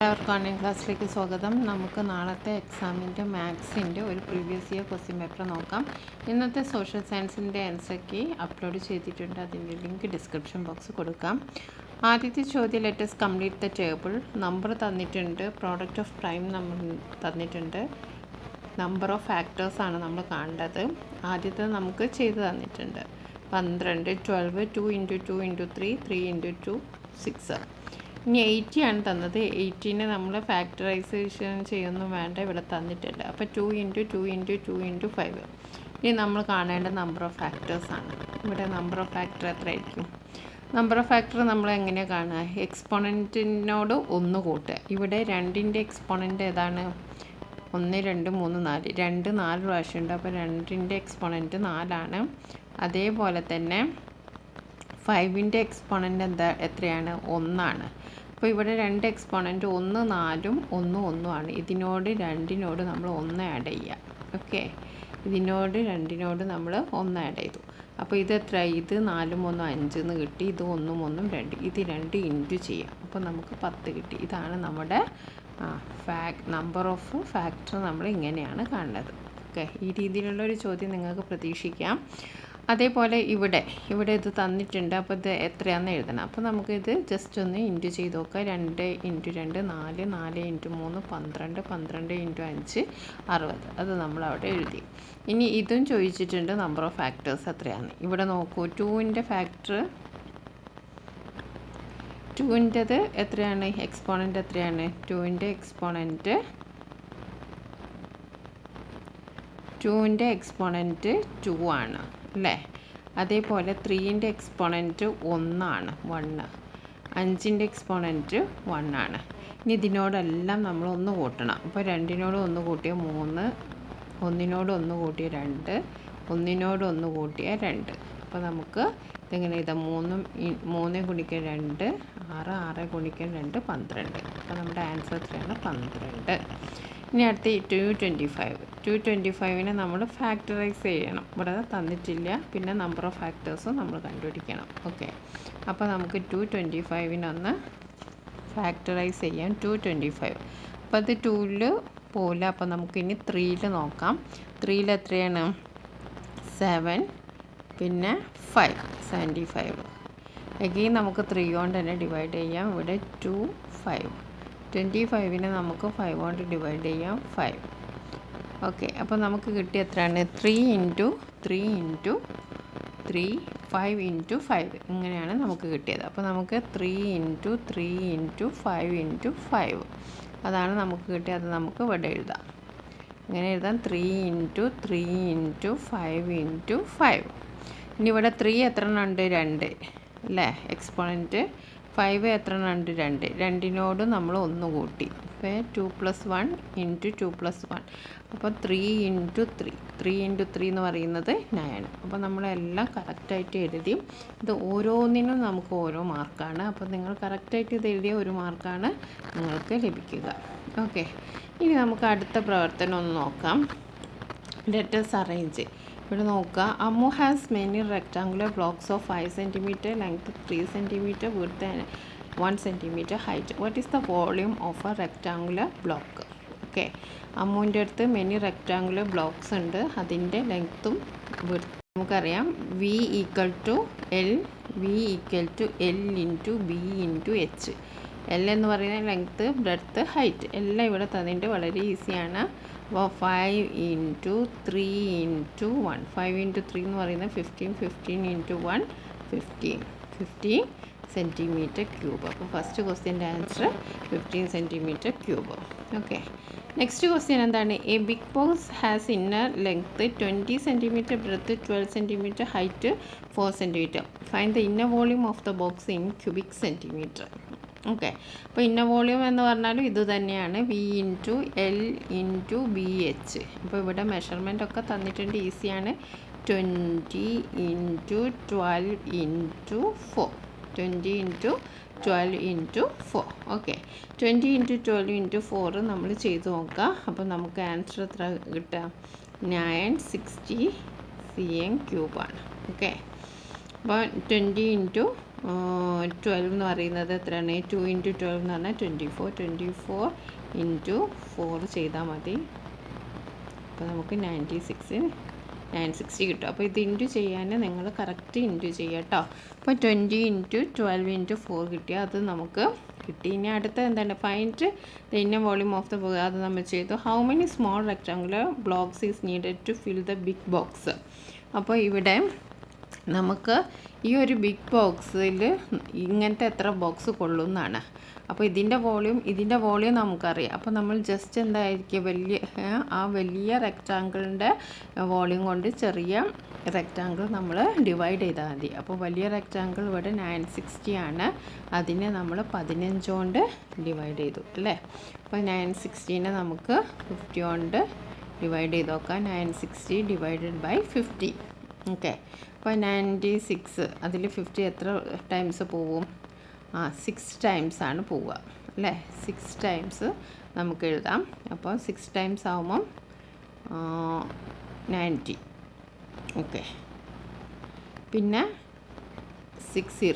എല്ലാവർക്കും ഓൺലൈൻ ക്ലാസ്സിലേക്ക് സ്വാഗതം. നമുക്ക് നാളത്തെ എക്സാമിൻ്റെ മാത്സിൻ്റെ ഒരു പ്രീവിയസ് ഇയർ ക്വസ്റ്റ്യൻ പേപ്പർ നോക്കാം. ഇന്നത്തെ സോഷ്യൽ സയൻസിൻ്റെ ആൻസർ കീ അപ്ലോഡ് ചെയ്തിട്ടുണ്ട്. അതിൻ്റെ ലിങ്ക് ഡിസ്ക്രിപ്ഷൻ ബോക്സ് കൊടുക്കാം. ആദ്യത്തെ ചോദ്യം, let's complete the table. Number തന്നിട്ടുണ്ട്, പ്രോഡക്റ്റ് ഓഫ് പ്രൈം നമ്പർ തന്നിട്ടുണ്ട്, നമ്പർ ഓഫ് ഫാക്ടേഴ്സാണ് നമ്മൾ കാണേണ്ടത്. ആദ്യത്തെ നമുക്ക് ചെയ്ത് തന്നിട്ടുണ്ട് 12, 12, 2 × 2 × 3, 3 × 2, 6. ഇനി 80 ആണ് തന്നത്. 80നെ നമ്മൾ ഫാക്ടറൈസേഷൻ ചെയ്യൊന്നും വേണ്ട, ഇവിടെ തന്നിട്ടുണ്ട്. അപ്പോൾ 2 × 2 × 2 × 5. ഇനി നമ്മൾ കാണേണ്ട നമ്പർ ഓഫ് ഫാക്ടേഴ്സാണ്. ഇവിടെ നമ്പർ ഓഫ് ഫാക്ടർ എത്രയായിരിക്കും? നമ്പർ ഓഫ് ഫാക്ടർ നമ്മൾ എങ്ങനെയാണ് കാണുക? എക്സ്പോണൻറ്റിനോട് 1 കൂട്ടുക. ഇവിടെ 2ൻ്റെ എക്സ്പോണൻ്റ് ഏതാണ്? 1, 2, 3, 4. 2 4 പ്രാവശ്യം ഉണ്ട്. അപ്പോൾ 2ൻ്റെ എക്സ്പോണൻറ്റ് 4 ആണ്. അതേപോലെ തന്നെ 5ൻ്റെ എക്സ്പോണൻ്റ് എത്രയാണ്? 1 ആണ്. അപ്പോൾ ഇവിടെ 2 എക്സ്പോണൻറ്റ് 1 4ഉം 1 1 ആണ്. ഇതിനോട് 2നോട് നമ്മൾ 1 ആഡ് ചെയ്യുക. ഓക്കെ, ഇതിനോട് 2നോട് നമ്മൾ 1 ആഡ് ചെയ്തു. അപ്പോൾ ഇത് എത്ര? ഇത് 4 3 5 എന്ന് കിട്ടി. ഇത് 1 1 2. ഇത് 2 ഇൻറ്റു ചെയ്യാം. അപ്പോൾ നമുക്ക് 10 കിട്ടി. ഇതാണ് നമ്മുടെ നമ്പർ ഓഫ് ഫാക്ടർ. നമ്മൾ ഇങ്ങനെയാണ് കാണുന്നത്. ഓക്കെ, ഈ രീതിയിലുള്ളൊരു ചോദ്യം നിങ്ങൾക്ക് പ്രതീക്ഷിക്കാം. അതേപോലെ ഇവിടെ ഇത് തന്നിട്ടുണ്ട്. അപ്പോൾ ഇത് എത്രയാണെന്ന് എഴുതണം. അപ്പോൾ നമുക്കിത് ജസ്റ്റ് ഒന്ന് ഇൻറ്റു ചെയ്ത് നോക്കാം. 2 × 2 4, 4 × 3 12, 12 × 5 60. അത് നമ്മൾ അവിടെ എഴുതി. ഇനി ഇതും ചോദിച്ചിട്ടുണ്ട് നമ്പർ ഓഫ് ഫാക്ടേഴ്സ് എത്രയാണ്. ഇവിടെ നോക്കൂ, 2ൻ്റെ ഫാക്ടർ 2ൻ്റെത് എത്രയാണ്? എക്സ്പോണൻ്റ് എത്രയാണ്? 2ൻ്റെ എക്സ്പോണൻറ്റ് 2 ആണ് അല്ലേ? അതേപോലെ 3ൻ്റെ എക്സ്പോണൻറ്റ് 1 ആണ്, 1. 5ൻ്റെ എക്സ്പോണൻറ്റ് 1 ആണ്. ഇനി ഇതിനോടെല്ലാം നമ്മൾ 1 കൂട്ടണം. അപ്പോൾ 2നോട് 1 കൂട്ടിയ 3, 1നോട് 1 കൂട്ടിയ 2, 1നോട് 1 കൂട്ടിയ 2. അപ്പോൾ നമുക്ക് ഇതെങ്ങനെ ഇതാ 3 ഗുണിക്കുക 2 6, 6 ഗുണിക്കുക 2 12. അപ്പോൾ നമ്മുടെ ആൻസർ എത്രയാണ്? 12. ഇനി അടുത്ത 225നെ നമ്മൾ ഫാക്ടറൈസ് ചെയ്യണം. ഇവിടെ തന്നിട്ടില്ല. പിന്നെ നമ്പർ ഓഫ് ഫാക്ടേഴ്സും നമ്മൾ കണ്ടുപിടിക്കണം. ഓക്കെ, അപ്പോൾ നമുക്ക് 225നൊന്ന് ഫാക്ടറൈസ് ചെയ്യാം. 225. അപ്പോൾ അത് 2ൽ പോവില്ല. അപ്പോൾ നമുക്കിനി 3ൽ നോക്കാം. 3ൽ എത്രയാണ്? 7 പിന്നെ 5 75. എഗെയിൻ നമുക്ക് 3 കൊണ്ട് തന്നെ ഡിവൈഡ് ചെയ്യാം. ഇവിടെ 2 5. 25നെ നമുക്ക് 5 കൊണ്ട് ഡിവൈഡ് ചെയ്യാം. 5. ഓക്കെ, അപ്പോൾ നമുക്ക് കിട്ടിയ എത്രയാണ്? 3 × 3 × 3 5 × 5 ഇങ്ങനെയാണ് നമുക്ക് കിട്ടിയത്. അപ്പോൾ നമുക്ക് 3 × 3 × 5 × 5 അതാണ് നമുക്ക് കിട്ടിയത്. അത് നമുക്ക് ഇവിടെ എഴുതാം. ഇങ്ങനെ എഴുതാം, 3 × 3 × 5 × 5. ഇനി ഇവിടെ 3 എത്ര എണ്ണം ഉണ്ട്? 2 അല്ലേ? എക്സ്പോണൻറ്റ് 5 എത്ര എണ്ണം ഉണ്ട്? 2. 2നോട് നമ്മൾ 1 കൂട്ടി. അപ്പോൾ 2 + 1 × 2 + 1. അപ്പോൾ 3 × 3. 3 × 3 എന്ന് പറയുന്നത് 9. അപ്പോൾ നമ്മളെല്ലാം കറക്റ്റായിട്ട് എഴുതി. ഇത് ഓരോന്നിനും നമുക്ക് ഓരോ മാർക്കാണ്. അപ്പോൾ നിങ്ങൾ കറക്റ്റായിട്ട് ഇത് എഴുതിയ 1 മാർക്കാണ് നിങ്ങൾക്ക് ലഭിക്കുക. ഓക്കെ, ഇനി നമുക്ക് അടുത്ത പ്രവർത്തനം ഒന്ന് നോക്കാം. Let's arrange. ഇവിടെ നോക്കുക, Ammu has many rectangular blocks of 5 cm length, 3 cm width and 1 cm height. What is the volume of a rectangular block? Okay, അമ്മുവിൻ്റെ അടുത്ത് മെനി റെക്ടാങ്കുലർ ബ്ലോക്സ് ഉണ്ട്. അതിൻ്റെ ലെങ്ത്തും വിഡ്ത്ത് നമുക്കറിയാം. V = L × B × H. L എന്ന് പറയുന്നത് ലെങ്ത്ത്, ബ്രെഡ്ത്ത്, ഹൈറ്റ് എല്ലാം ഇവിടെ തന്നിട്ട് വളരെ ഈസിയാണ്. അപ്പോൾ 5 × 3 × 1. 5 × 3 എന്ന് പറയുന്നത് 15. 15 × 1 15 cm3. അപ്പോൾ ഫസ്റ്റ് ക്വസ്റ്റ്യൻ്റെ answer 15 cm3. Okay, next question എന്താണ്? A big box has inner length 20 cm, breadth 12 cm, height 4 cm. Find the inner volume of the box in cubic centimetre. Okay, അപ്പോൾ ഇന്നർ വോളിയൂം എന്ന് പറഞ്ഞാലും ഇത് തന്നെയാണ്, V × L × BH. അപ്പോൾ ഇവിടെ measurement ഒക്കെ തന്നിട്ടുണ്ട്, ഈസിയാണ്. 20 × 12 × 4. 20 × 12 × 4. ഓക്കെ, 20 × 12 × 4 നമ്മൾ ചെയ്ത് നോക്കാം. അപ്പോൾ നമുക്ക് ആൻസർ എത്ര കിട്ടുക? 960 cm3 ആണ്. ഓക്കെ, അപ്പോൾ 20 × 12 എന്ന് പറയുന്നത് എത്രയാണ്? 2 × 12 എന്ന് പറഞ്ഞാൽ 24 × 4 ചെയ്താൽ മതി. അപ്പോൾ നമുക്ക് 960 കിട്ടും. അപ്പോൾ ഇത് ഇൻറ്റു ചെയ്യാൻ നിങ്ങൾ കറക്റ്റ് ഇൻറ്റു ചെയ്യുക കേട്ടോ. അപ്പോൾ 20 × 12 × 4 കിട്ടിയാൽ അത് നമുക്ക് കിട്ടി. ഇനി അടുത്ത എന്താണ്? Find the inner volume of the box. അത് നമ്മൾ ചെയ്തു. How many small rectangular blocks is needed to fill the big box. അപ്പോൾ ഇവിടെ നമുക്ക് ഈ ഒരു ബിഗ് ബോക്സിൽ ഇങ്ങനത്തെ എത്ര ബോക്സ് കൊള്ളും എന്നാണ്. അപ്പോൾ ഇതിൻ്റെ വോളിയം നമുക്കറിയാം. അപ്പോൾ നമ്മൾ ജസ്റ്റ് എന്തായിരിക്കും വലിയ റെക്റ്റാങ്കിളിൻ്റെ വോളിയം കൊണ്ട് ചെറിയ റെക്റ്റാങ്കിൾ നമ്മൾ ഡിവൈഡ് ചെയ്താൽ മതി. അപ്പോൾ വലിയ റെക്റ്റാങ്കിൾ ഇവിടെ 960 ആണ്. അതിനെ നമ്മൾ 15 കൊണ്ട് ഡിവൈഡ് ചെയ്തു അല്ലേ. അപ്പോൾ 960നെ നമുക്ക് 50 കൊണ്ട് ഡിവൈഡ് ചെയ്ത് നോക്കാം. 960 / 50. ഓക്കെ. അപ്പോൾ 96 അതിൽ 50 എത്ര ടൈംസ് പോവും? 6 ടൈംസ് ആണ് പോവുക അല്ലേ. 6 ടൈംസ് നമുക്ക് എഴുതാം. അപ്പോൾ 6 ടൈംസ് ആകുമ്പം 90. ഓക്കെ. പിന്നെ 60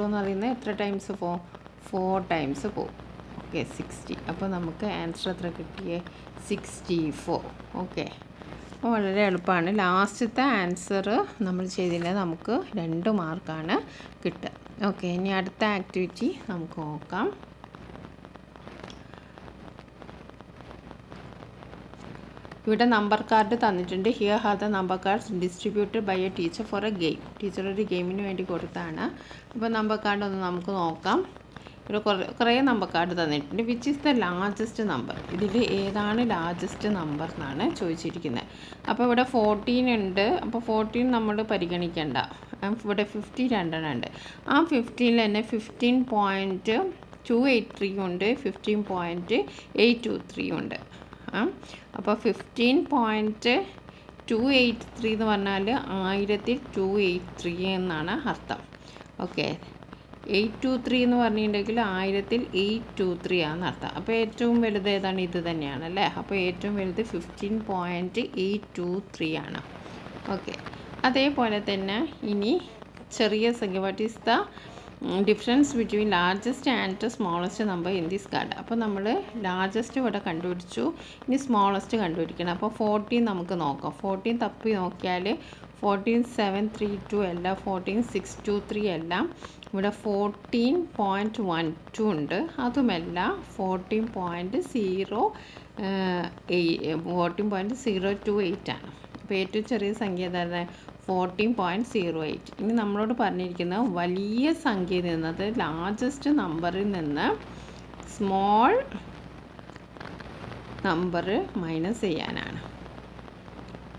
എന്ന് പറയുന്നത് എത്ര ടൈംസ് പോവും? 4 ടൈംസ് പോവും. ഓക്കെ. 60. അപ്പോൾ നമുക്ക് ആൻസർ എത്ര കിട്ടിയേ? 64. ഓക്കെ. അപ്പോൾ വളരെ എളുപ്പമാണ്. ലാസ്റ്റത്തെ ആൻസർ നമ്മൾ ചെയ്തതിന് നമുക്ക് 2 മാർക്കാണ് കിട്ടുക. ഓക്കെ. ഇനി അടുത്ത ആക്ടിവിറ്റി നമുക്ക് നോക്കാം. ഇവിടെ നമ്പർ കാർഡ് തന്നിട്ടുണ്ട്. Here have the number cards distributed by a teacher for a game. Teacher ഒരു ഗെയിമിന് വേണ്ടി കൊടുത്താണ്. അപ്പോൾ നമ്പർ കാർഡ് ഒന്ന് നമുക്ക് നോക്കാം. ഇവിടെ കുറേ നമ്പർ കാർഡ് തന്നിട്ടുണ്ട്. Which is the largest number? ഇതിൽ ഏതാണ് ലാർജസ്റ്റ് നമ്പർ എന്നാണ് ചോദിച്ചിരിക്കുന്നത്. അപ്പോൾ ഇവിടെ 14 ഉണ്ട്. അപ്പോൾ 14 നമ്മൾ പരിഗണിക്കേണ്ട. ഇവിടെ 50 രണ്ടെണ്ണം ഉണ്ട്. ആ 15 തന്നെ 15.283 ഉണ്ട്, 15.823 ഉണ്ട്. അപ്പോൾ 15.283 എന്ന് പറഞ്ഞാൽ 1000-283 എന്നാണ് അർത്ഥം. ഓക്കെ. 823 എന്ന് പറഞ്ഞിട്ടുണ്ടെങ്കിൽ 1000-823 ആണെന്ന് അർത്ഥം. അപ്പോൾ ഏറ്റവും വലുത് ഏതാണ്? ഇത് തന്നെയാണ് അല്ലേ. അപ്പോൾ ഏറ്റവും വലുത് 15.823 ആണ്. ഓക്കെ. അതേപോലെ തന്നെ ഇനി ചെറിയ സംഖ്യ. What is the difference between largest and smallest number in this card? അപ്പോൾ നമ്മൾ ലാർജസ്റ്റ് ഇവിടെ കണ്ടുപിടിച്ചു. ഇനി സ്മോളസ്റ്റ് കണ്ടുപിടിക്കണം. അപ്പോൾ 14 നമുക്ക് നോക്കാം. 14 തപ്പി നോക്കിയാൽ 14732 അല്ല, 14623 അല്ല. ഇവിടെ 14.12 ഉണ്ട്. അതുമല്ല 14.028 ആണ്. അപ്പോൾ ഏറ്റവും ചെറിയ സംഖ്യ ഏതാണ്? 14.08. ഇനി നമ്മളോട് പറഞ്ഞിരിക്കുന്ന വലിയ സംഖ്യയിൽ നിന്നത് ലാർജസ്റ്റ് നമ്പറിൽ നിന്ന് സ്മോൾ നമ്പർ മൈനസ് ചെയ്യാനാണ്.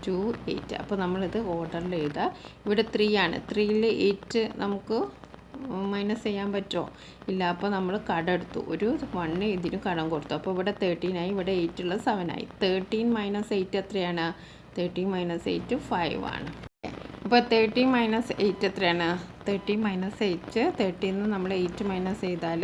28. അപ്പോൾ നമ്മളിത് ഓർഡറിൽ എഴുതുക. ഇവിടെ 3 ആണ്. 3ൽ 8 നമുക്ക് മൈനസ് ചെയ്യാൻ പറ്റുമോ? ഇല്ല. അപ്പോൾ നമ്മൾ കടെടുത്തു. ഒരു 1 ഇതിന് കടം കൊടുത്തു. അപ്പോൾ ഇവിടെ 13 ആയി. ഇവിടെ 8 ഉള്ള 7 ആയി. 13 - 8 എത്രയാണ്? 13 - 8 5 ആണ്. അപ്പോൾ 13 - 8 എത്രയാണ്? 13 - 8 13 നിന്ന് നമ്മൾ 8 മൈനസ് ചെയ്താൽ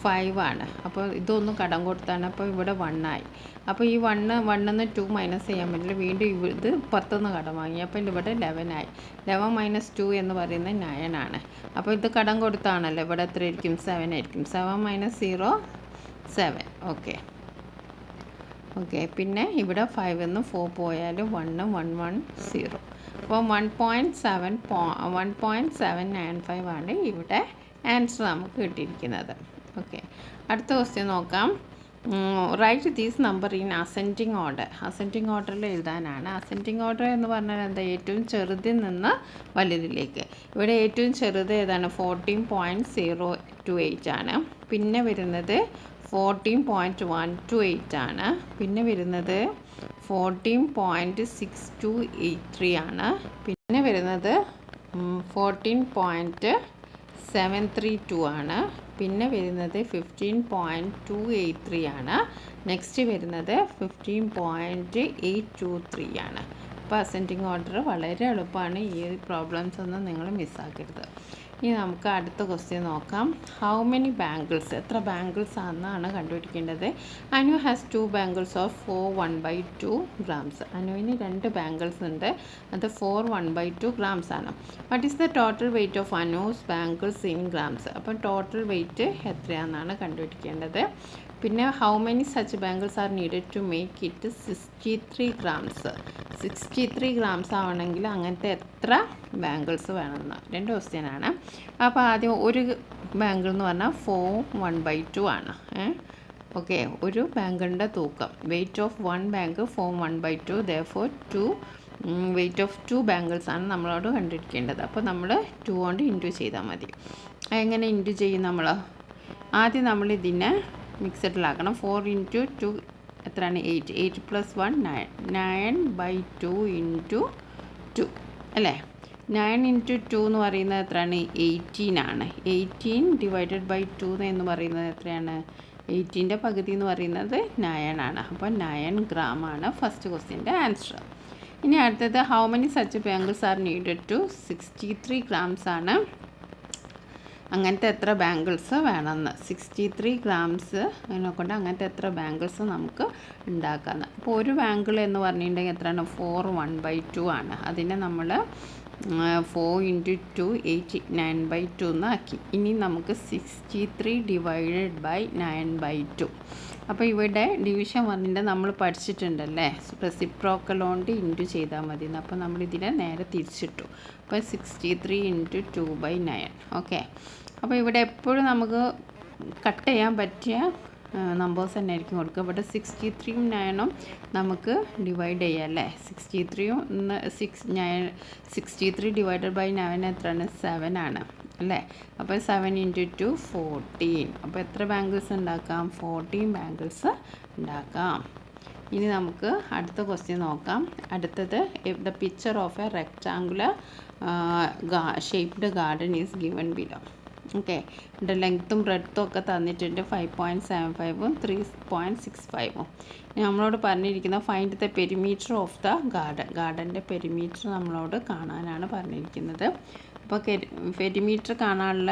5 ആണ്. അപ്പോൾ ഇതൊന്നും കടം കൊടുത്താണ്. അപ്പോൾ ഇവിടെ 1 ആയി. അപ്പോൾ ഈ 1 നിന്ന് 2 മൈനസ് ചെയ്യാൻ പറ്റില്ല. വീണ്ടും ഇത് പുറത്തുനിന്ന് കടം വാങ്ങി. അപ്പോൾ ഇവിടെ 11 ആയി. 11 - 2 എന്ന് പറയുന്നത് 9 ആണ്. അപ്പോൾ ഇത് കടം കൊടുത്താണല്ലോ. ഇവിടെ എത്ര ആയിരിക്കും? 7 ആയിരിക്കും. 7 - 0 7. ഓക്കെ. പിന്നെ ഇവിടെ 5 നിന്ന് 4 പോയാൽ 1 1 1 0. അപ്പോൾ 1.795 ആണ് ഇവിടെ ആൻസർ നമുക്ക് കിട്ടിയിരിക്കുന്നത്. ഓക്കെ. അടുത്ത ക്വസ്റ്റ്യൻ നോക്കാം. Write these number in ascending order. Ascending ഓർഡറിൽ എഴുതാനാണ്. അസെൻഡിങ് ഓർഡർ എന്ന് പറഞ്ഞാൽ എന്താ? ഏറ്റവും ചെറുതിൽ നിന്ന് വലുതിലേക്ക്. ഇവിടെ ഏറ്റവും ചെറുത് ഏതാണ്? 14.028 ആണ്. പിന്നെ വരുന്നത് 14.128 ആണ്. പിന്നെ വരുന്നത് 14.6283 ആണ്. പിന്നെ വരുന്നത് 14.732 ആണ്. പിന്നെ വരുന്നത് 15.283 ആണ്. നെക്സ്റ്റ് വരുന്നത് 15.823 ആണ്. അപ്പോൾ അസെൻഡിങ് ഓർഡർ വളരെ എളുപ്പമാണ്. ഈ പ്രോബ്ലംസ് ഒന്നും നിങ്ങൾ മിസ്സാക്കരുത്. ഇനി നമുക്ക് അടുത്ത ക്വസ്റ്റ്യൻ നോക്കാം. ഹൗ മെനി ബാംഗിൾസ്, എത്ര ബാംഗിൾസ് ആണെന്നാണ് കണ്ടുപിടിക്കേണ്ടത്. Anu has 2 bangles of 4 1/2 grams. അനുവിന് 2 ബാംഗിൾസ് ഉണ്ട്, അത് 4 1/2 ഗ്രാംസ് ആണ്. What is the total weight of Anu's bangles in grams. അപ്പം ടോട്ടൽ വെയിറ്റ് എത്രയാണെന്നാണ് കണ്ടുപിടിക്കേണ്ടത്. പിന്നെ how many such bangles are needed to make it 63 grams. 63 grams ആവണമെങ്കിൽ അങ്ങനത്തെ എത്ര ബാംഗിൾസ് വേണമെന്ന് 2 ക്വസ്റ്റ്യനാണ്. അപ്പോൾ ആദ്യം ഒരു ബാംഗിൾ എന്ന് പറഞ്ഞാൽ 4 1/2 ആണ്. ഓക്കെ, ഒരു ബാംഗിളിൻ്റെ തൂക്കം, weight of 1 bangle 4 1/2, therefore 2 weight of 2 bangles ആണ് നമ്മളോട് കണ്ടുപിടിക്കേണ്ടത്. അപ്പോൾ നമ്മൾ 2 കൊണ്ട് ഇൻറ്റു ചെയ്താൽ മതി. എങ്ങനെ ഇൻറ്റു ചെയ്യും നമ്മൾ? ആദ്യം നമ്മൾ ഇതിനെ മിക്സഡിലാക്കണം. 4 × 2 എത്രയാണ്? 8. 8 + 1 9. 9/2 × 2 അല്ലേ? 9 × 2 എന്ന് പറയുന്നത് എത്രയാണ്? 18 ആണ്. 18 ÷ 2 എന്ന് പറയുന്നത് എത്രയാണ്? 18ൻ്റെ പകുതി എന്ന് പറയുന്നത് 9 ആണ്. അപ്പോൾ 9 ഗ്രാം ആണ് ഫസ്റ്റ് ക്വസ്റ്റ്യൻ്റെ ആൻസർ. ഇനി അടുത്തത് how many such bangles are needed to 63 grams ആണ്. അങ്ങനത്തെ എത്ര ബാംഗിൾസ് വേണമെന്ന്. 63 ഗ്രാംസ് കൊണ്ട് അങ്ങനത്തെ എത്ര ബാംഗിൾസ് നമുക്ക് ഉണ്ടാക്കാമെന്ന്. അപ്പോൾ ഒരു ബാംഗിൾ എന്ന് പറഞ്ഞിട്ടുണ്ടെങ്കിൽ എത്രയാണ്? 4 1/2 ആണ്. അതിനെ നമ്മൾ 4 × 2 8 9/2 എന്നാക്കി. ഇനി നമുക്ക് 63 ÷ 9/2. അപ്പോൾ ഇവിടെ ഡിവിഷൻ വന്നിട്ട് നമ്മൾ പഠിച്ചിട്ടുണ്ടല്ലേ, റെസിപ്രോക്കൽ കൊണ്ട് ഇൻറ്റു ചെയ്താൽ മതി. അപ്പോൾ നമ്മൾ ഇതിനെ നേരെ തിരിച്ചിട്ടു. അപ്പോൾ 63 × 2/9. ഓക്കെ, അപ്പോൾ ഇവിടെ എപ്പോഴും നമുക്ക് കട്ട് ചെയ്യാൻ പറ്റിയ നമ്പേഴ്സ് തന്നെ ആയിരിക്കും കൊടുക്കുക. ഇവിടെ 63ഉം 9ഉം നമുക്ക് ഡിവൈഡ് ചെയ്യാം അല്ലേ. 63 ÷ 9 എത്രയാണ്? 7 ആണ് അല്ലേ. അപ്പോൾ 7 × 2 14. അപ്പോൾ എത്ര ബാംഗിൾസ് ഉണ്ടാക്കാം? 14 ബാംഗിൾസ് ഉണ്ടാക്കാം. ഇനി നമുക്ക് അടുത്ത ക്വസ്റ്റ്യൻ നോക്കാം. അടുത്തത് the picture of a rectangular shaped garden is given below. Okay, ഇതിൻ്റെ ലെങ്ത്തും ബ്രെഡ്ത്തും ഒക്കെ തന്നിട്ടുണ്ട്. 5.75ഉം 3.65ഉം. നമ്മളോട് പറഞ്ഞിരിക്കുന്ന find the perimeter of the garden. ഗാർഡൻ്റെ പെരിമീറ്റർ നമ്മളോട് കാണാനാണ് പറഞ്ഞിരിക്കുന്നത്. അപ്പോൾ പെരിമീറ്റർ കാണാനുള്ള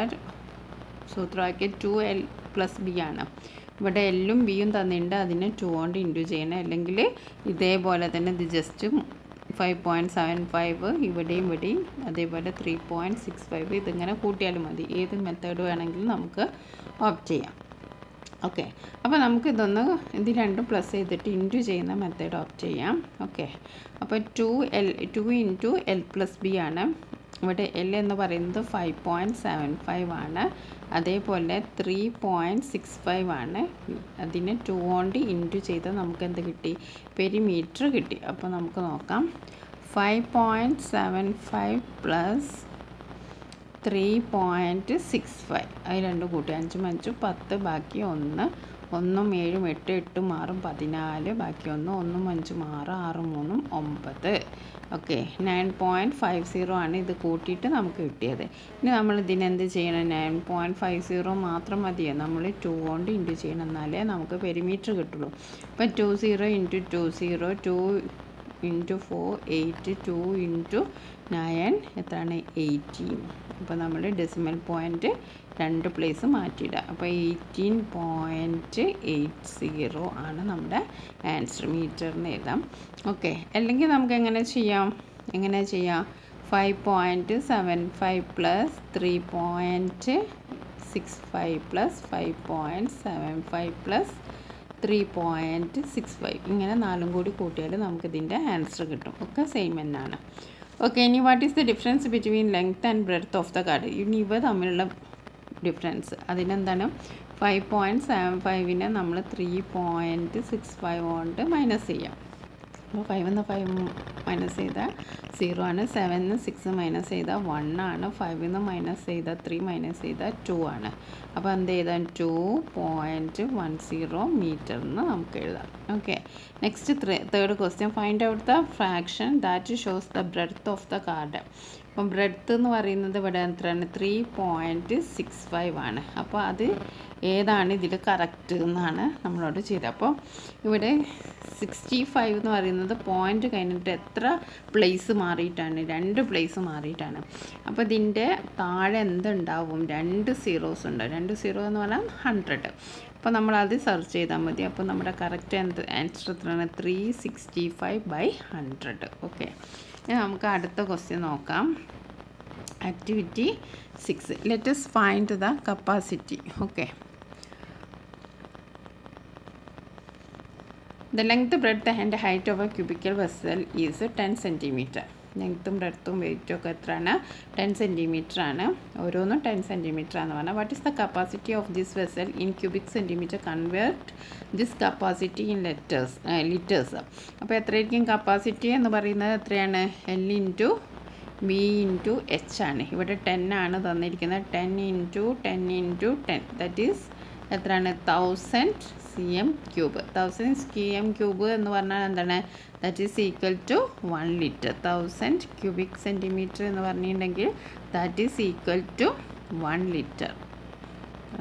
സൂത്രവാക്യം 2l + b ആണ്. ഇവിടെ എല്ലും ബിയും തന്നിട്ടുണ്ട്, അതിനെ 2 കൊണ്ട് ഇൻറ്റു ചെയ്യണം. അല്ലെങ്കിൽ ഇതേപോലെ തന്നെ ഇത് ജസ്റ്റ് 5.75 ഇവിടെയും അതേപോലെ 3.65 ഇതിങ്ങനെ കൂട്ടിയാലും മതി. ഏത് മെത്തേഡ് വേണമെങ്കിലും നമുക്ക് ഓപ്റ്റ് ചെയ്യാം. ഓക്കെ, അപ്പോൾ നമുക്ക് ഇത് രണ്ടും പ്ലസ് ചെയ്തിട്ട് ഇൻറ്റു ചെയ്യുന്ന മെത്തേഡ് ഓപ്റ്റ് ചെയ്യാം. ഓക്കെ, അപ്പോൾ 2 × l + b ആണ്. ഇവിടെ എൽ എന്ന് പറയുന്നത് 5.75 ആണ്. അതേപോലെ 3.65 ആണ്. അതിനെ 2 കൊണ്ട് ഇൻറ്റു ചെയ്താൽ നമുക്ക് എന്ത് കിട്ടി? പെരിമീറ്റർ കിട്ടി. അപ്പോൾ നമുക്ക് നോക്കാം. 5.75 + 3.65 അത് രണ്ടും കൂട്ടി 5 × 5 10, ബാക്കി 1 1 7 8 8 6 14, ബാക്കി 1 1 5 6 6 3 9. ഓക്കെ, 9.50 ആണ് ഇത് കൂട്ടിയിട്ട് നമുക്ക് കിട്ടിയത്. ഇനി നമ്മൾ ഇതിനെന്ത് ചെയ്യണം? 9.50 മാത്രം മതിയോ? നമ്മൾ 2 കൊണ്ട് ഇൻറ്റു ചെയ്യണം, എന്നാലേ നമുക്ക് പെരിമീറ്റർ കിട്ടുള്ളൂ. അപ്പോൾ 20 × 20 2 × 4 8 2 × 9 എത്രയാണ്? 18. അപ്പോൾ നമ്മൾ ഡെസിമൽ പോയിൻറ്റ് 2 പ്ലേസ് മാറ്റിയിടുക. അപ്പോൾ 18.80 ആണ് നമ്മുടെ ആൻസർ. മീറ്ററിന് എഴുതാം. ഓക്കെ, അല്ലെങ്കിൽ നമുക്ക് എങ്ങനെ ചെയ്യാം? 5.75 + 3.65 + 5.75 + 3.65 ഇങ്ങനെ 4ഉം കൂടി കൂട്ടിയാൽ നമുക്കിതിൻ്റെ ആൻസർ കിട്ടും. ഒക്കെ സെയിം തന്നെയാണ്. ഓക്കെ, ഇനി what is the difference between length and breadth of the garden. ഇനി ഇവ തമ്മിലുള്ള ഡിഫറൻസ് അതിനെന്താണ്? 5.75നെ നമ്മൾ 3.65 കൊണ്ട് മൈനസ് ചെയ്യാം. അപ്പോൾ 5 ന്ന് 5 മൈനസ് ചെയ്താൽ 0 ആണ്. 7 ന്ന് 6 മൈനസ് ചെയ്താൽ 1 ആണ്. 5 ന്ന് മൈനസ് ചെയ്താൽ 3 മൈനസ് ചെയ്താൽ 2 ആണ്. അപ്പോൾ എന്ത് എഴുതാം? 2.10 മീറ്റർ എന്ന് നമുക്ക് എഴുതാം. Okay, next third question. Find out the fraction that shows the breadth of the garden. അപ്പം ബ്രെഡ്ത്ത് എന്ന് പറയുന്നത് ഇവിടെ എത്രയാണ് 3.65 ആണ്. അപ്പോൾ അത് ഏതാണ് ഇതിൽ കറക്റ്റ് എന്നാണ് നമ്മളോട് ചെയ്തത്. അപ്പോൾ ഇവിടെ 65 എന്ന് പറയുന്നത് പോയിൻ്റ് കഴിഞ്ഞിട്ട് എത്ര പ്ലേസ് മാറിയിട്ടാണ്, 2 പ്ലേസ് മാറിയിട്ടാണ്. അപ്പോൾ ഇതിൻ്റെ താഴെ എന്തുണ്ടാവും, 2 സീറോസ് ഉണ്ട്. 2 സീറോ എന്ന് പറഞ്ഞാൽ 100. അപ്പോൾ നമ്മളത് സെർച്ച് ചെയ്താൽ മതി. അപ്പോൾ നമ്മുടെ കറക്റ്റ് ആൻസർ എത്രയാണ്, 365/100. ഓക്കെ, ഇനി നമുക്ക് അടുത്ത ക്വസ്റ്റ്യൻ നോക്കാം. Activity 6. Let us find the capacity. Okay, the length, breadth and height of a cubical vessel is 10 centimeter. ലെങ്ത്തും ബ്രെഡ്ത്തും വെയിറ്റും ഒക്കെ എത്രയാണ്, 10 centimeter ആണ്. ഓരോന്നും 10 centimeter ആണെന്ന് പറഞ്ഞാൽ what is the capacity of this vessel in cubic centimetre, convert this capacity in litres. അപ്പോൾ എത്രയായിരിക്കും കപ്പാസിറ്റി എന്ന് പറയുന്നത്, എത്രയാണ്, L/V/H ആണ്. ഇവിടെ 10 ആണ് തന്നിരിക്കുന്നത്. 10 × 10 ദാറ്റ് ഈസ് എത്രയാണ്, 1000 cm3. 1000 cm3 എന്ന് പറഞ്ഞാൽ എന്താണ്, that is equal to 1 litre. 1000 cubic centimeter എന്ന് പറഞ്ഞിട്ടുണ്ടെങ്കിൽ that is equal to 1 litre.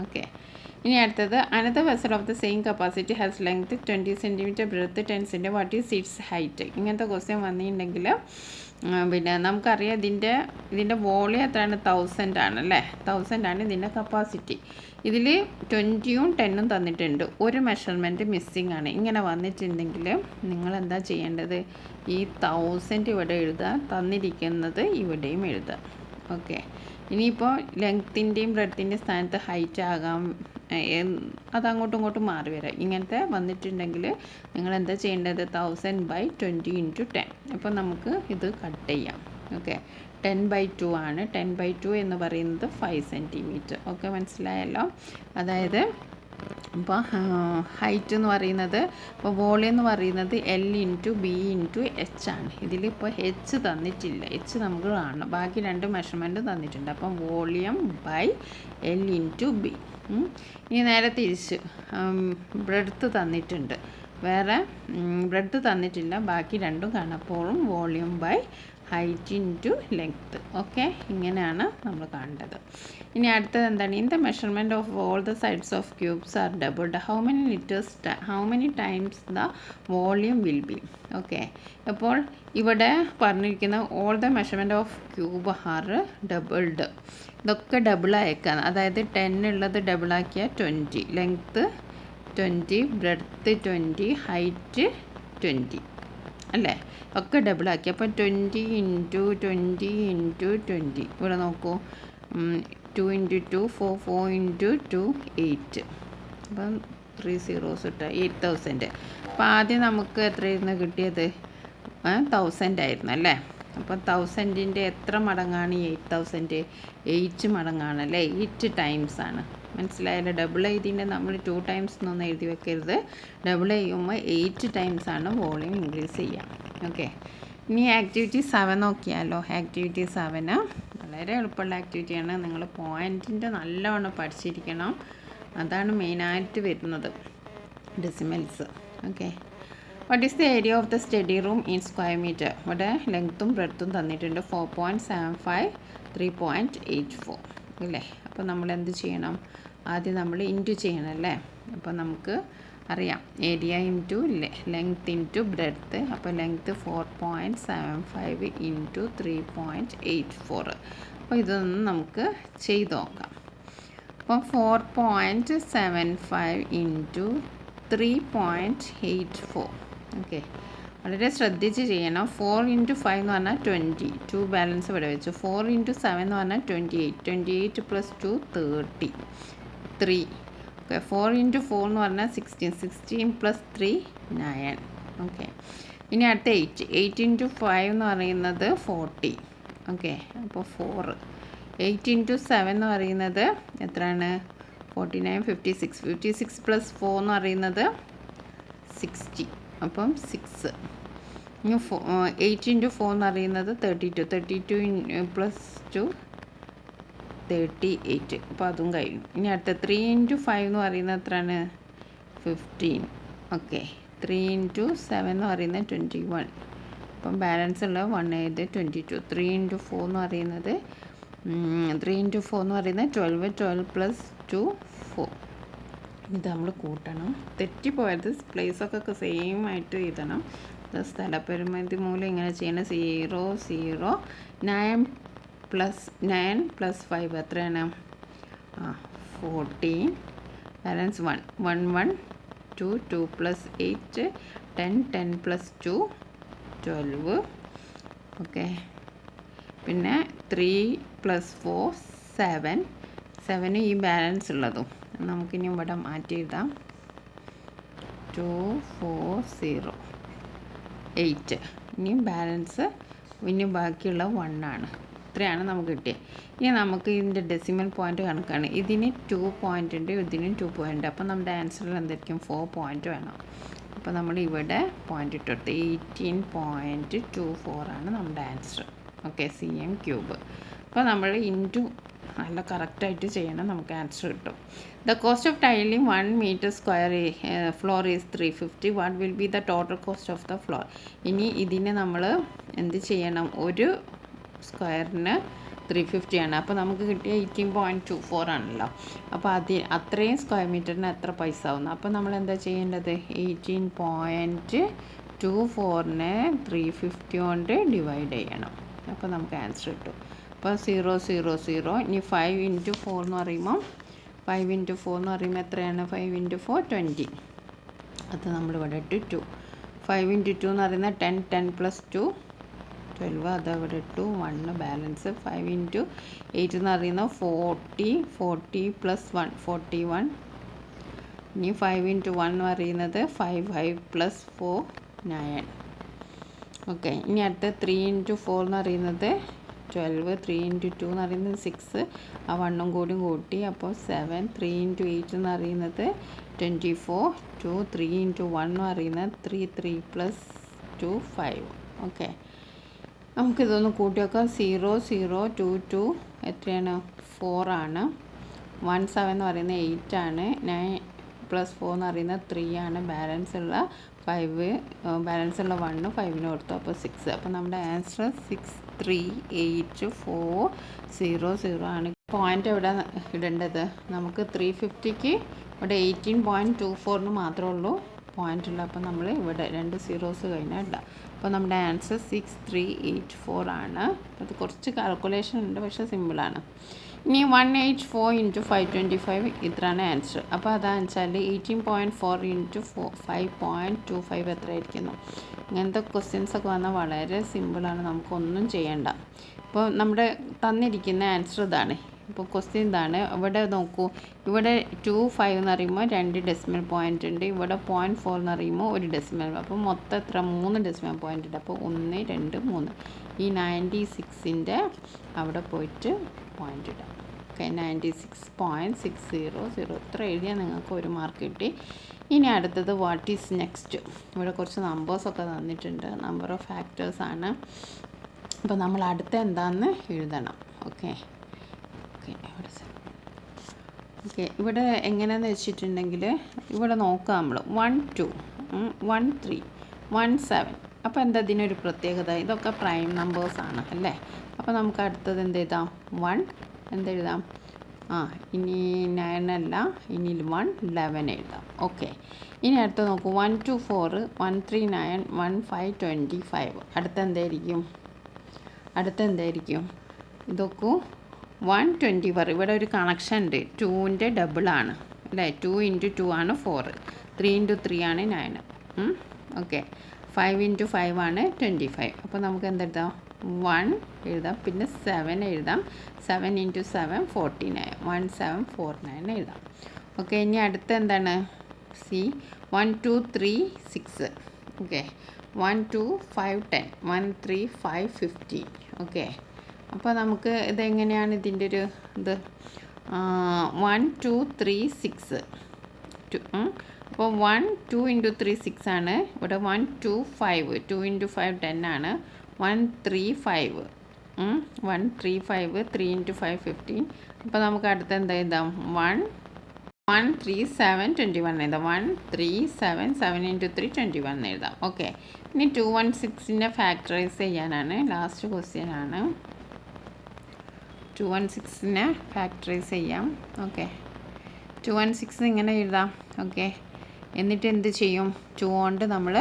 Okay, ഇനി അടുത്തത് another vessel of the same capacity has length 20 cm, breadth 10 cm, what is its height. ഇങ്ങനത്തെ question വന്നിട്ടുണ്ടെങ്കിൽ പിന്നെ നമുക്കറിയാം ഇതിൻ്റെ വോളിയം എത്രയാണ്, 1000 ആണല്ലേ. 1000 ആണ് ഇതിൻ്റെ കപ്പാസിറ്റി. ഇതിൽ 20ഉം 10ഉം തന്നിട്ടുണ്ട്. ഒരു മെഷർമെൻറ്റ് മിസ്സിങ് ആണ്. ഇങ്ങനെ വന്നിട്ടുണ്ടെങ്കിൽ നിങ്ങൾ എന്താ ചെയ്യേണ്ടത്, ഈ 1000 ഇവിടെ എഴുതുക, തന്നിരിക്കുന്നത് ഇവിടെയും എഴുതുക. ഓക്കെ, ഇനിയിപ്പോൾ ലെങ്ത്തിൻ്റെയും ബ്രെഡ്ത്തിൻ്റെയും സ്ഥാനത്ത് ഹൈറ്റ് ആകാം, അത് അങ്ങോട്ടും ഇങ്ങോട്ടും മാറി വരാം. ഇങ്ങനത്തെ വന്നിട്ടുണ്ടെങ്കിൽ നിങ്ങൾ എന്താ ചെയ്യേണ്ടത്, 1000/20 × 10. അപ്പോൾ നമുക്ക് ഇത് കട്ട് ചെയ്യാം. ഓക്കെ, 10/2 ആണ്. 10/2 എന്ന് പറയുന്നത് 5 centimeter. ഓക്കെ, മനസ്സിലായല്ലോ. അതായത് ഇപ്പോൾ ഹൈറ്റ് എന്ന് പറയുന്നത്, ഇപ്പോൾ വോളിയം എന്ന് പറയുന്നത് L/B/H ആണ്. ഇതിലിപ്പോൾ H തന്നിട്ടില്ല. H നമുക്ക് കാണണം. ബാക്കി 2 മെഷർമെൻറ്റ് തന്നിട്ടുണ്ട്. അപ്പം വോളിയം ബൈ L/B. ഇനി നേരെ തിരിച്ച് ബ്രെഡ്ത്ത് തന്നിട്ടുണ്ട്. വേറെ ബ്രെഡ്ത്ത് തന്നിട്ടില്ല, ബാക്കി 2ഉം കാണപ്പോഴും volume by height into length. Okay, ഇങ്ങനെയാണ് നമ്മൾ കണ്ടത്. ഇനി അടുത്തത് എന്താണ്, in the measurement of all the sides of cubes are doubled, how many times the volume will be. Okay, അപ്പോൾ ഇവിടെ പറഞ്ഞിരിക്കുന്ന all the measurement of cube are doubled. ഇതൊക്കെ ഡബിളായേക്കാണ്. അതായത് 10 ഉള്ളത് ഡബിളാക്കിയാൽ 20, ലെങ്ത്ത് 20, ബ്രെഡ്ത്ത് 20, ഹൈറ്റ് 20 അല്ലേ, ഒക്കെ ഡബിളാക്കി. അപ്പോൾ 20 × 20 × 20. ഇവിടെ നോക്കൂ, 2 × 2 4, 4 × 2 8. അപ്പം 3 zeros ഇട്ട 8000. അപ്പോൾ ആദ്യം നമുക്ക് എത്രയായിരുന്നു കിട്ടിയത്, 1000 ആയിരുന്നു അല്ലേ. അപ്പോൾ 1000ൻ്റെ എത്ര മടങ്ങാണ് ഈ 8000? 8 മടങ്ങാണല്ലേ, 8 times ആണ്. മനസ്സിലായല്ലോ. ഡബിൾ എഴുതിൻ്റെ നമ്മൾ 2 times എന്നൊന്നും എഴുതി വെക്കരുത്. ഡബിൾ ചെയ്യുമ്പോൾ 8 times ആണ് വോളിയം ഇൻക്രീസ് ചെയ്യുക. ഓക്കെ, ഇനി ആക്ടിവിറ്റി 7 നോക്കിയാലോ. ആക്ടിവിറ്റി 7 വളരെ എളുപ്പമുള്ള ആക്ടിവിറ്റിയാണ്. നിങ്ങൾ പോയിൻറ്റിൻ്റെ നല്ലവണ്ണം പഠിച്ചിരിക്കണം. അതാണ് മെയിനായിട്ട് വരുന്നത്, decimals. Okay, what is the area of the study room in square metre. ഇവിടെ ലെങ്ത്തും ബ്രെഡ്ത്തും തന്നിട്ടുണ്ട്. 4.75 3.84 അല്ലേ. അപ്പോൾ നമ്മൾ എന്ത് ചെയ്യണം, ആദ്യം നമ്മൾ ഇൻറ്റു ചെയ്യണം അല്ലേ. അപ്പോൾ നമുക്ക് അറിയാം area into length into breadth. അപ്പോൾ ലെങ്ത്ത് 4.75 × 3.84. അപ്പോൾ ഇതൊന്ന് നമുക്ക് ചെയ്ത് നോക്കാം. അപ്പോൾ 4.75 × 3.84. ഓക്കെ, വളരെ ശ്രദ്ധിച്ച് ചെയ്യണം. 4 × 5 എന്ന് പറഞ്ഞാൽ 20, 2 ബാലൻസ് ഇവിടെ വെച്ചു. 4 × 7 എന്ന് പറഞ്ഞാൽ 28, 28 + 2 30, 3. ഓക്കെ, 4 × 4 എന്ന് പറഞ്ഞാൽ 16, 16 + 3 9. ഓക്കെ, ഇനി അടുത്ത 8, 8 × 5 എന്ന് പറയുന്നത് 40. ഓക്കെ, അപ്പോൾ 4. 8 × 7 എന്ന് പറയുന്നത് എത്രയാണ്, 49, 56, 56 + 4 എന്ന് പറയുന്നത് 60. അപ്പം 6. ഇനി 8 × 4 എന്ന് പറയുന്നത് 32, 32 + 2 38. അപ്പോൾ അതും കഴിഞ്ഞു. ഇനി അടുത്ത 3 × 5 എന്ന് പറയുന്നത് എത്രയാണ്, 15. ഓക്കെ, 3 × 7 എന്ന് പറയുന്നത് 21, അപ്പം ബാലൻസ് ഉള്ള 1 ഇത് 22. 3 × 4 എന്ന് പറയുന്നത് 3 × 4 എന്ന് പറയുന്നത് 12. 12 + 2 4. ഇത് നമ്മൾ കൂട്ടണം. തെറ്റിപ്പോയത് പ്ലേസൊക്കെ സെയിം ആയിട്ട് എഴുതണം. സ്ഥലപരിമിതി മൂലം ഇങ്ങനെ ചെയ്യണം. 0 0 9 + 5 എത്രയാണ്? 14. ബാലൻസ് 1 1 1 2 2 + 8 10 10 + 2 12. ഓക്കെ. പിന്നെ 3 + 4 7. 7 ഈ ബാലൻസ് ഉള്ളതും നമുക്കിനി ഇവിടെ മാറ്റി എഴുതാം. 2 4 0 8. ഇനി ബാലൻസ് ഇനി ബാക്കിയുള്ള 1 ആണ്. ഇത്രയാണ് നമുക്ക് കിട്ടിയത്. ഇനി നമുക്ക് ഇതിൻ്റെ ഡെസിമൽ പോയിൻ്റ് കണക്കാണ്. ഇതിന് 2 പോയിൻ്റ് ഉണ്ട്, ഇതിനും 2 പോയിൻ്റ്. അപ്പോൾ നമ്മുടെ ആൻസറിൽ എന്തായിരിക്കും? 4 പോയിൻ്റ് വേണം. അപ്പോൾ നമ്മൾ ഇവിടെ പോയിൻ്റ് ഇട്ടെടുത്ത് 18.24 ആണ് നമ്മുടെ ആൻസർ. Okay, cm³. അപ്പോൾ നമ്മൾ ഇൻറ്റു നല്ല കറക്റ്റായിട്ട് ചെയ്യണം, നമുക്ക് ആൻസർ കിട്ടും. The cost of tiling 1 metre square floor is 350. What will be the total cost of the floor? ഇനി ഇതിനെ നമ്മൾ എന്ത് ചെയ്യണം? ഒരു സ്ക്വയറിന് 350 ആണ്. അപ്പോൾ നമുക്ക് കിട്ടിയ 18.24 ആണല്ലോ. അപ്പോൾ അത്രയും സ്ക്വയർ മീറ്ററിന് എത്ര പൈസ ആവുന്നു? അപ്പോൾ നമ്മൾ എന്താ ചെയ്യേണ്ടത്? 18.24നെ 350 കൊണ്ട് ഡിവൈഡ് ചെയ്യണം. അപ്പോൾ നമുക്ക് ആൻസർ കിട്ടും. അപ്പോൾ 0 0 0. ഇനി 5 × 4 എന്ന് പറയുമ്പോൾ 5 × 4 എന്ന് പറയുമ്പോൾ എത്രയാണ്? 5 × 4 20. അത് നമ്മളിവിടെ ഇട്ട് 2. 5 × 2 എന്ന് പറയുന്നത് 10 10 + 2 12. അത് അവിടെ ഇട്ടു. 1 ബാലൻസ്. 5 × 8 എന്ന് പറയുന്നത് 40 40 + 1 41. ഇനി 5 × 1 എന്ന് പറയുന്നത് 5 5 + 4 9. ഓക്കെ. ഇനി അടുത്ത 3 × 4 എന്ന് പറയുന്നത് 12. 3 × 2 എന്ന് പറയുന്നത് 6. ആ 1 കൂടി കൂട്ടി. അപ്പോൾ 7. 3 × 8 എന്ന് പറയുന്നത് 24. 2 3 × 1 എന്ന് പറയുന്നത് 3 3 + 2 5. ഓക്കെ, നമുക്കിതൊന്ന് കൂട്ടി വെക്കാം. 0 0 2 2 എത്രയാണ്? 4 ആണ്. 1 7 എന്ന് പറയുന്നത് 8 ആണ്. 9 + 4 എന്ന് പറയുന്നത് 3 ആണ്. ബാലൻസ് ഉള്ള 5 ബാലൻസ് ഉള്ള 1 5ന് കൊടുത്തു. അപ്പോൾ 6. അപ്പോൾ നമ്മുടെ ആൻസർ 63840 ആണ്. പോയിൻ്റ് എവിടെ ഇടേണ്ടത്? നമുക്ക് 350ക്ക് ഇവിടെ 18.24 മാത്രമേ ഉള്ളൂ പോയിൻ്റ് ഉള്ളൂ. അപ്പോൾ നമ്മൾ ഇവിടെ 2 zeros കഴിഞ്ഞാൽ ഇടാം. അപ്പോൾ നമ്മുടെ ആൻസർ 6384 ആണ്. അത് കുറച്ച് കാൽക്കുലേഷൻ ഉണ്ട്, പക്ഷേ സിമ്പിളാണ്. ഇനി 184 × 525 ഇത്രയാണ് ആൻസർ. അപ്പോൾ അതാണെന്ന് വെച്ചാൽ 18.4 × 5.25 എത്ര ആയിരിക്കുന്നു? ഇങ്ങനത്തെ ക്വസ്റ്റ്യൻസൊക്കെ വന്നാൽ വളരെ സിമ്പിളാണ്, നമുക്കൊന്നും ചെയ്യണ്ട. ഇപ്പോൾ നമ്മുടെ തന്നിരിക്കുന്ന ആൻസർ ഇതാണ്. ഇപ്പോൾ ക്വസ്റ്റ്യൻ ഇതാണ്. ഇവിടെ നോക്കൂ, ഇവിടെ 25 എന്ന് പറയുമ്പോൾ 2 ഡെസിമൽ പോയിൻ്റ് ഉണ്ട്. ഇവിടെ 0.4 എന്ന് പറയുമ്പോൾ 1 ഡെസിമൽ. അപ്പോൾ മൊത്തം എത്ര? 3 ഡെസിമൽ പോയിൻ്റ് ഉണ്ട്. അപ്പോൾ 1 2 3. ഈ 96ൻ്റെ അവിടെ പോയിട്ട് പോയിൻ്റ് ഇടാം. ഓക്കെ, 96.600 ഇത്ര എഴുതിയാൽ നിങ്ങൾക്ക് 1 മാർക്ക് കിട്ടി. ഇനി അടുത്തത് വാട്ട് ഈസ് നെക്സ്റ്റ്. ഇവിടെ കുറച്ച് നമ്പേഴ്സൊക്കെ തന്നിട്ടുണ്ട്. നമ്പർ ഓഫ് ഫാക്ടേഴ്സ് ആണ്. അപ്പോൾ നമ്മൾ അടുത്ത എന്താണെന്ന് എഴുതണം. ഓക്കെ ഇവിടെ എങ്ങനെയാണെന്ന് വെച്ചിട്ടുണ്ടെങ്കിൽ ഇവിടെ നോക്കാം നമ്മൾ 1 2 1 3 1 7. അപ്പോൾ എന്താ ഇതിനൊരു പ്രത്യേകത? ഇതൊക്കെ പ്രൈം നമ്പേഴ്സാണ് അല്ലേ? അപ്പോൾ നമുക്ക് അടുത്തത് എന്ത് എഴുതാം? 1 എന്തെഴുതാം? ഇനി 9 അല്ല, ഇനി 1 11 എഴുതാം. ഓക്കെ, ഇനി അടുത്ത നോക്കൂ. 1 2 4 1 3 9 1 5 25. അടുത്ത എന്തായിരിക്കും? ഇതൊക്കെ 124. ഇവിടെ ഒരു കണക്ഷൻ ഉണ്ട്. 2ൻ്റെ ഡബിളാണ് അല്ലേ? 2 × 2 ആണ് 4. 3 × 3 ആണ് 9. ഓക്കെ, 5 × 5 ആണ് 25. അപ്പോൾ നമുക്ക് എന്തെഴുതാം? 1 എഴുതാം, പിന്നെ 7 എഴുതാം. 7 × 7 49. 1749 എഴുതാം. ഓക്കെ, ഇനി അടുത്ത എന്താണ്? 1 2 3 6. ഓക്കെ, 1 2 5 10 1 3 5 15. ഓക്കെ, അപ്പോൾ നമുക്ക് ഇതെങ്ങനെയാണ് ഇതിൻ്റെ ഒരു ഇത്? 1 2 3 6. അപ്പോൾ 1 2 × 3 6 ആണ്. ഇവിടെ 1 2 5 2 × 5 10 ആണ്. 1 3 5 1 3 5 3 × 5 15. അപ്പോൾ നമുക്ക് അടുത്ത എന്താ എഴുതാം? 1 1 3 7 21 എഴുതാം. 1 3 7 7 × 3 21 എഴുതാം. ഓക്കെ, ഇനി 216നെ ഫാക്ടറൈസ് ചെയ്യാനാണ്. ലാസ്റ്റ് ക്വസ്റ്റ്യൻ ആണ്. 216നെ ഫാക്ടറൈസ് ചെയ്യാം. ഓക്കെ, 216 ഇങ്ങനെ എഴുതാം. ഓക്കെ, എന്നിട്ട് എന്ത് ചെയ്യും? 2 കൊണ്ട് നമ്മൾ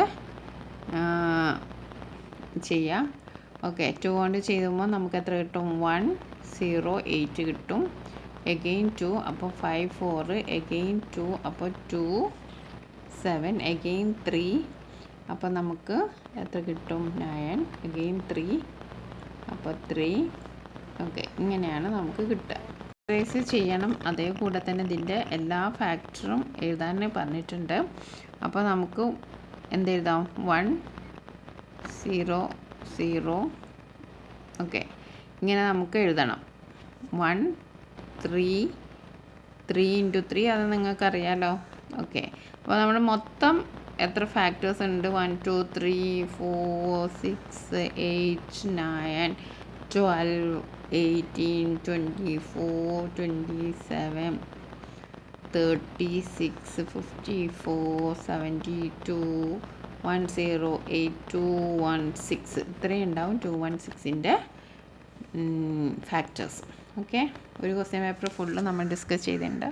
ചെയ്യാം. ഓക്കെ, 2 കൊണ്ട് ചെയ്യുമ്പോൾ നമുക്ക് എത്ര കിട്ടും? 108 കിട്ടും. എഗെയിൻ 2, അപ്പോൾ 5 4, എഗെയിൻ 2, അപ്പോൾ 2 7, എഗെയിൻ 3, അപ്പോൾ നമുക്ക് എത്ര കിട്ടും? 9, എഗെയിൻ 3, അപ്പോൾ 3. ഓക്കെ, ഇങ്ങനെയാണ് നമുക്ക് കിട്ടുക. ട്രേസ് ചെയ്യണം. അതേ കൂടെ തന്നെ ഇതിൻ്റെ എല്ലാ ഫാക്ടറും എഴുതാൻ പറഞ്ഞിട്ടുണ്ട്. അപ്പോൾ നമുക്ക് എന്തെഴുതാം? 1 0 0. ഓക്കെ, ഇങ്ങനെ നമുക്ക് എഴുതണം. 1 3 3 × 3, അത് നിങ്ങൾക്കറിയാലോ. ഓക്കെ, അപ്പോൾ നമ്മൾ മൊത്തം എത്ര ഫാക്ടേഴ്സ് ഉണ്ട്? 1 2 3 4 6 8 9 12 18 24 27 36 54 72 108 216 ഇത്രയും ഉണ്ടാവും 216ൻ്റെ ഫാക്ടേഴ്സ്. ഓക്കെ, ഒരു ക്വസ്റ്റ്യൻ പേപ്പർ ഫുള്ള് നമ്മൾ ഡിസ്കസ് ചെയ്തിട്ടുണ്ട്.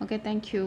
Okay, thank you.